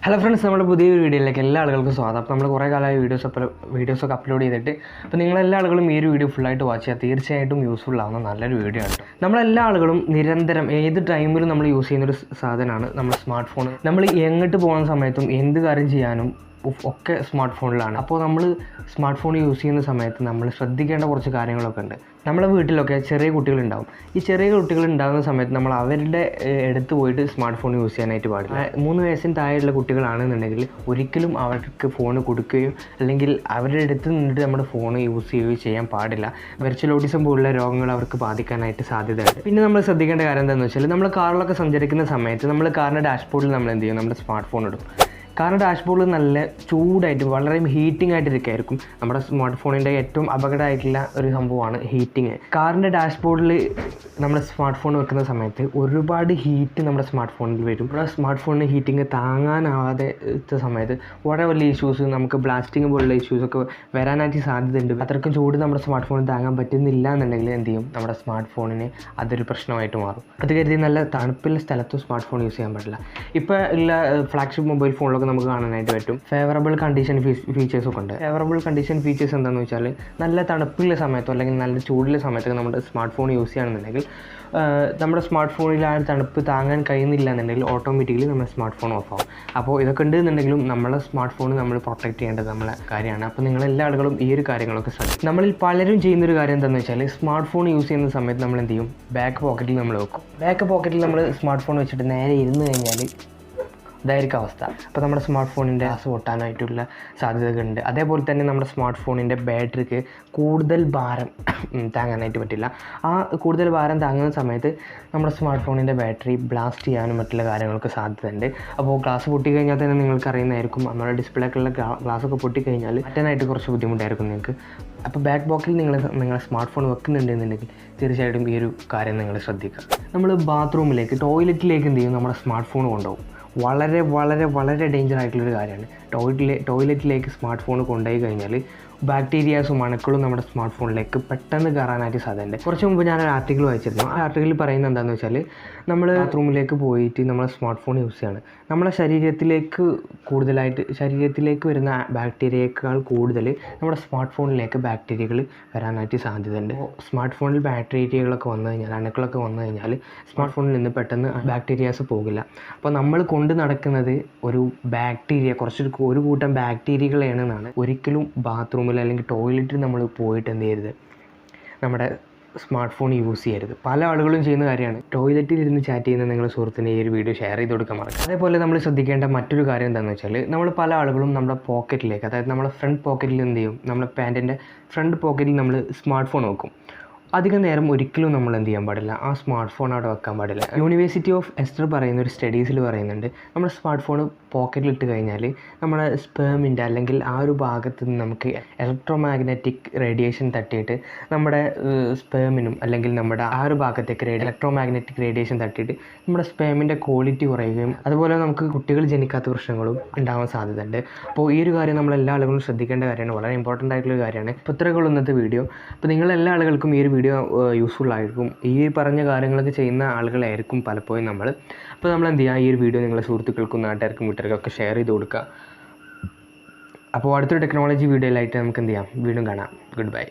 Hello friends, നമ്മുടെ പുതിയൊരു വീഡിയോയിലേക്ക് എല്ലാ ആളുകൾക്കും സ്വാഗതം. അപ്പോൾ നമ്മൾ കുറേ കാലമായി വീഡിയോസൊക്കെ അപ്ലോഡ് ചെയ്തിട്ട് അപ്പോൾ നിങ്ങളെല്ലാ ആളുകളും ഈ ഒരു വീഡിയോ ഫുള്ളായിട്ട് വാച്ച് ചെയ്യുക. തീർച്ചയായിട്ടും യൂസ്ഫുൾ ആവുന്ന നല്ലൊരു വീഡിയോ ആണ്. നമ്മളെല്ലാ ആളുകളും നിരന്തരം ഏത് ടൈമിലും നമ്മൾ യൂസ് ചെയ്യുന്നൊരു സാധനമാണ് നമ്മുടെ സ്മാർട്ട് ഫോൺ. നമ്മൾ എങ്ങോട്ട് പോകുന്ന സമയത്തും എന്ത് കാര്യം ചെയ്യാനും ഒക്കെ സ്മാർട്ട് ഫോണിലാണ്. അപ്പോൾ നമ്മൾ സ്മാർട്ട് ഫോൺ യൂസ് ചെയ്യുന്ന സമയത്ത് നമ്മൾ ശ്രദ്ധിക്കേണ്ട കുറച്ച് കാര്യങ്ങളൊക്കെ ഉണ്ട്. നമ്മളെ വീട്ടിലൊക്കെ ചെറിയ കുട്ടികളുണ്ടാവും. ഈ ചെറിയ കുട്ടികൾ ഉണ്ടാകുന്ന സമയത്ത് നമ്മൾ അവരുടെ അടുത്ത് പോയിട്ട് സ്മാർട്ട് ഫോൺ യൂസ് ചെയ്യാനായിട്ട് പാടില്ല. 3 വയസ്സിന് താഴെയുള്ള കുട്ടികളാണെന്നുണ്ടെങ്കിൽ ഒരിക്കലും അവർക്ക് ഫോൺ കൊടുക്കുകയോ അല്ലെങ്കിൽ അവരുടെ അടുത്ത് നിന്നിട്ട് നമ്മുടെ ഫോൺ യൂസ് ചെയ്യുകയോ ചെയ്യാൻ പാടില്ല. വെർച്വൽ ഓട്ടിസം പോലുള്ള രോഗങ്ങൾ അവർക്ക് ബാധിക്കാനായിട്ട് സാധ്യതയുണ്ട്. പിന്നെ നമ്മൾ ശ്രദ്ധിക്കേണ്ട കാര്യം എന്താണെന്ന് വെച്ചാൽ, നമ്മൾ കാറിലൊക്കെ സഞ്ചരിക്കുന്ന സമയത്ത് നമ്മൾ കാറിൻ്റെ ഡാഷ്ബോർഡിൽ നമ്മൾ എന്ത് ചെയ്യും, നമ്മുടെ സ്മാർട്ട് ഫോൺ ഇടും. കാരണം ഡാഷ്ബോർഡിൽ നല്ല ചൂടായിട്ട് വളരെ ഹീറ്റിംഗ് ആയിട്ടിരിക്കുകയായിരിക്കും. നമ്മുടെ സ്മാർട്ട് ഫോണിൻ്റെ ഏറ്റവും അപകടമായിട്ടുള്ള ഒരു സംഭവമാണ് ഹീറ്റിംഗ്. കാറിൻ്റെ ഡാഷ്ബോർഡിൽ നമ്മുടെ സ്മാർട്ട് ഫോൺ വെക്കുന്ന സമയത്ത് ഒരുപാട് ഹീറ്റ് നമ്മുടെ സ്മാർട്ട് ഫോണിൽ വരും. നമ്മുടെ സ്മാർട്ട് ഫോണിന് ഹീറ്റിംഗ് താങ്ങാനാവാതെ സമയത്ത് വളരെ വലിയ ഇഷ്യൂസ്, നമുക്ക് ബ്ലാസ്റ്റിംഗ് പോലുള്ള ഇഷ്യൂസൊക്കെ വരാനായിട്ട് സാധ്യതയുണ്ട്. അത്രയ്ക്കും ചൂട് നമ്മുടെ സ്മാർട്ട് ഫോണിന് താങ്ങാൻ പറ്റുന്നില്ല എന്നുണ്ടെങ്കിൽ എന്ത് ചെയ്യും, നമ്മുടെ സ്മാർട്ട് ഫോണിന് അതൊരു പ്രശ്നമായിട്ട് മാറും. അത് കരുതി നല്ല തണുപ്പുള്ള സ്ഥലത്തും സ്മാർട്ട് ഫോൺ യൂസ് ചെയ്യാൻ പറ്റില്ല. ഇപ്പോൾ ഉള്ള ഫ്ലാഗ്ഷിപ്പ് മൊബൈൽ ഫോണിലൊക്കെ നമുക്ക് കാണാനായിട്ട് പറ്റും ഫേവറബിൾ കണ്ടീഷൻ ഫീച്ചേഴ്സൊക്കെ ഉണ്ട്. ഫേവറബിൾ കണ്ടീഷൻ ഫീച്ചേഴ്സ് എന്താണെന്ന് വെച്ചാൽ, നല്ല തണുപ്പുള്ള സമയത്തോ അല്ലെങ്കിൽ നല്ല ചൂടുള്ള സമയത്തൊക്കെ നമ്മുടെ സ്മാർട്ട് ഫോൺ യൂസ് ചെയ്യുകയാണെന്നുണ്ടെങ്കിൽ നമ്മുടെ സ്മാർട്ട് ഫോണിൽ ആ തണുപ്പ് താങ്ങാൻ കഴിയുന്നില്ല എന്നുണ്ടെങ്കിൽ ഓട്ടോമാറ്റിക്കലി നമ്മുടെ സ്മാർട്ട് ഫോൺ ഓഫ് ആവും. അപ്പോൾ ഇതൊക്കെ ഉണ്ടെന്നുണ്ടെങ്കിലും നമ്മളെ സ്മാർട്ട് ഫോൺ നമ്മൾ പ്രൊട്ടക്റ്റ് ചെയ്യേണ്ടത് നമ്മളെ കാര്യമാണ്. അപ്പോൾ നിങ്ങളെല്ലാ ആളുകളും ഈ ഒരു കാര്യങ്ങളൊക്കെ ശ്രദ്ധിക്കും. നമ്മളിൽ പലരും ചെയ്യുന്നൊരു കാര്യം എന്താണെന്ന് വെച്ചാൽ, സ്മാർട്ട് ഫോൺ യൂസ് ചെയ്യുന്ന സമയത്ത് നമ്മൾ എന്ത് ചെയ്യും, ബാക്ക് പോക്കറ്റിൽ നമ്മൾ വെക്കും. ബാക്ക് പോക്കറ്റിൽ നമ്മൾ സ്മാർട്ട് ഫോൺ വെച്ചിട്ട് നേരെ ഇരുന്ന് കഴിഞ്ഞാൽ ഇതായിരിക്കും അവസ്ഥ. അപ്പോൾ നമ്മുടെ സ്മാർട്ട് ഫോണിൻ്റെ ഗ്ലാസ് പൊട്ടാനായിട്ടുള്ള സാധ്യതകളുണ്ട്. അതേപോലെ തന്നെ നമ്മുടെ സ്മാർട്ട് ഫോണിൻ്റെ ബാറ്ററിക്ക് കൂടുതൽ ഭാരം താങ്ങാനായിട്ട് പറ്റില്ല. ആ കൂടുതൽ ഭാരം താങ്ങുന്ന സമയത്ത് നമ്മുടെ സ്മാർട്ട് ഫോണിൻ്റെ ബാറ്ററി ബ്ലാസ്റ്റ് ചെയ്യാനും മറ്റുള്ള കാര്യങ്ങൾക്ക് സാധ്യതയുണ്ട്. അപ്പോൾ ഗ്ലാസ് പൊട്ടിക്കഴിഞ്ഞാൽ തന്നെ നിങ്ങൾക്ക് അറിയുന്നതായിരിക്കും, നമ്മുടെ ഡിസ്പ്ലേക്കുള്ള ഗ്ലാസ്സൊക്കെ പൊട്ടിക്കഴിഞ്ഞാൽ മാറ്റാനായിട്ട് കുറച്ച് ബുദ്ധിമുട്ടായിരിക്കും നിങ്ങൾക്ക്. അപ്പോൾ ബാക്ക് പോക്കറ്റിൽ നിങ്ങളെ സ്മാർട്ട് ഫോൺ വെക്കുന്നുണ്ടെന്നുണ്ടെങ്കിൽ തീർച്ചയായിട്ടും ഈ ഒരു കാര്യം നിങ്ങൾ ശ്രദ്ധിക്കുക. നമ്മൾ ബാത്റൂമിലേക്ക്, ടോയ്ലറ്റിലേക്ക് എന്ത് ചെയ്യും, നമ്മുടെ സ്മാർട്ട് ഫോൺ കൊണ്ടുപോകും. വളരെ വളരെ വളരെ ഡേഞ്ചർ ആയിട്ടുള്ളൊരു കാര്യമാണ്. ടോയ്ലറ്റിലേക്ക് സ്മാർട്ട് ഫോൺ കൊണ്ടുപോയി കഴിഞ്ഞാൽ ബാക്ടീരിയാസും അണുക്കളും നമ്മുടെ സ്മാർട്ട് ഫോണിലേക്ക് പെട്ടെന്ന് കയറാനായിട്ട് സാധ്യതയുണ്ട്. കുറച്ച് മുമ്പ് ഞാനൊരു ആർട്ടിക്കിൾ വായിച്ചിരുന്നു. ആ ആർട്ടിക്കിളിൽ പറയുന്നത് എന്താണെന്ന് വെച്ചാൽ, നമ്മൾ ബാത്റൂമിലേക്ക് പോയിട്ട് നമ്മൾ സ്മാർട്ട് ഫോൺ യൂസ് ചെയ്യാണ്. നമ്മളെ ശരീരത്തിലേക്ക് വരുന്ന ബാക്ടീരിയയേക്കാൾ കൂടുതൽ നമ്മുടെ സ്മാർട്ട് ഫോണിലേക്ക് ബാക്ടീരിയകൾ വരാനായിട്ട് സാധ്യതയുണ്ട്. സ്മാർട്ട് ഫോണിൽ ബാക്ടീരിയകളൊക്കെ വന്നു കഴിഞ്ഞാൽ, അണുക്കളൊക്കെ വന്നു കഴിഞ്ഞാൽ സ്മാർട്ട് ഫോണിൽ നിന്ന് പെട്ടെന്ന് ബാക്ടീരിയാസ് പോകില്ല. അപ്പോൾ നമ്മൾ കൊണ്ട് നടക്കുന്നത് ഒരു കൂട്ടം ബാക്ടീരിയകളാണെന്നാണ്. ഒരിക്കലും ബാത്റൂമിൽ അല്ലെങ്കിൽ ടോയ്ലറ്റിൽ നമ്മൾ പോയിട്ട് എന്ത് ചെയ്യരുത്, നമ്മുടെ സ്മാർട്ട് ഫോൺ യൂസ് ചെയ്യരുത്. പല ആളുകളും ചെയ്യുന്ന കാര്യമാണ്. ടോയ്ലറ്റിൽ ഇരുന്ന് ചാറ്റ് ചെയ്യുന്ന നിങ്ങളുടെ സുഹൃത്തിന് ഈ ഒരു വീഡിയോ ഷെയർ ചെയ്ത് കൊടുക്കാൻ മറക്കും. അതേപോലെ നമ്മൾ ശ്രദ്ധിക്കേണ്ട മറ്റൊരു കാര്യം എന്താണെന്ന് വെച്ചാൽ, നമ്മൾ പല ആളുകളും നമ്മുടെ പോക്കറ്റിലേക്ക്, അതായത് നമ്മുടെ ഫ്രണ്ട് പോക്കറ്റിൽ എന്ത് ചെയ്യും, നമ്മുടെ പാൻറ്റിൻ്റെ ഫ്രണ്ട് പോക്കറ്റിൽ നമ്മൾ സ്മാർട്ട് ഫോൺ വെക്കും. അധികം നേരം ഒരിക്കലും നമ്മൾ എന്ത് ചെയ്യാൻ പാടില്ല, ആ സ്മാർട്ട് ഫോൺ അവിടെ വെക്കാൻ പാടില്ല. യൂണിവേഴ്സിറ്റി ഓഫ് എസ്റ്റർ പറയുന്ന ഒരു സ്റ്റഡീസിൽ പറയുന്നുണ്ട്, നമ്മുടെ സ്മാർട്ട് ഫോൺ പോക്കറ്റിലിട്ട് കഴിഞ്ഞാൽ നമ്മുടെ സ്പേമിൻ്റെ അല്ലെങ്കിൽ ആ ഒരു ഭാഗത്ത് നിന്ന് നമുക്ക് ഇലക്ട്രോമാഗ്നറ്റിക് റേഡിയേഷൻ തട്ടിയിട്ട് നമ്മുടെ സ്പേമിനും അല്ലെങ്കിൽ നമ്മുടെ ആ ഒരു ഭാഗത്തേക്ക് ഇലക്ട്രോമാഗ്നറ്റിക് റേഡിയേഷൻ തട്ടിയിട്ട് നമ്മുടെ സ്പേമിൻ്റെ ക്വാളിറ്റി കുറയുകയും അതുപോലെ നമുക്ക് കുട്ടികൾ ജനിക്കാത്ത പ്രശ്നങ്ങളും ഉണ്ടാവാൻ സാധ്യതയുണ്ട്. അപ്പോൾ ഈ ഒരു കാര്യം നമ്മളെല്ലാ ആളുകളും ശ്രദ്ധിക്കേണ്ട കാര്യമാണ്. വളരെ ഇമ്പോർട്ടൻ്റ് ആയിട്ടുള്ള കാര്യമാണ്. ഇപ്പോൾ ഇത്രയൊക്കെയുള്ള ഇന്നത്തെ വീഡിയോ. അപ്പോൾ നിങ്ങളെല്ലാ ആളുകൾക്കും ഈ ഒരു വീഡിയോ യൂസ്ഫുൾ ആയിരിക്കും. ഈ പറഞ്ഞ കാര്യങ്ങളൊക്കെ ചെയ്യുന്ന ആളുകളായിരിക്കും പലപ്പോഴും നമ്മൾ. അപ്പോൾ നമ്മൾ എന്ത് ചെയ്യുക, ഈ ഒരു വീഡിയോ നിങ്ങളുടെ സുഹൃത്തുക്കൾക്കും നാട്ടുകാർക്കും വീട്ടുകാർക്കൊക്കെ ഷെയർ ചെയ്ത് കൊടുക്കുക. അപ്പോൾ അടുത്തൊരു ടെക്നോളജി വീഡിയോയിലായിട്ട് നമുക്ക് എന്ത് ചെയ്യാം, വീണ്ടും കാണാം. Good bye.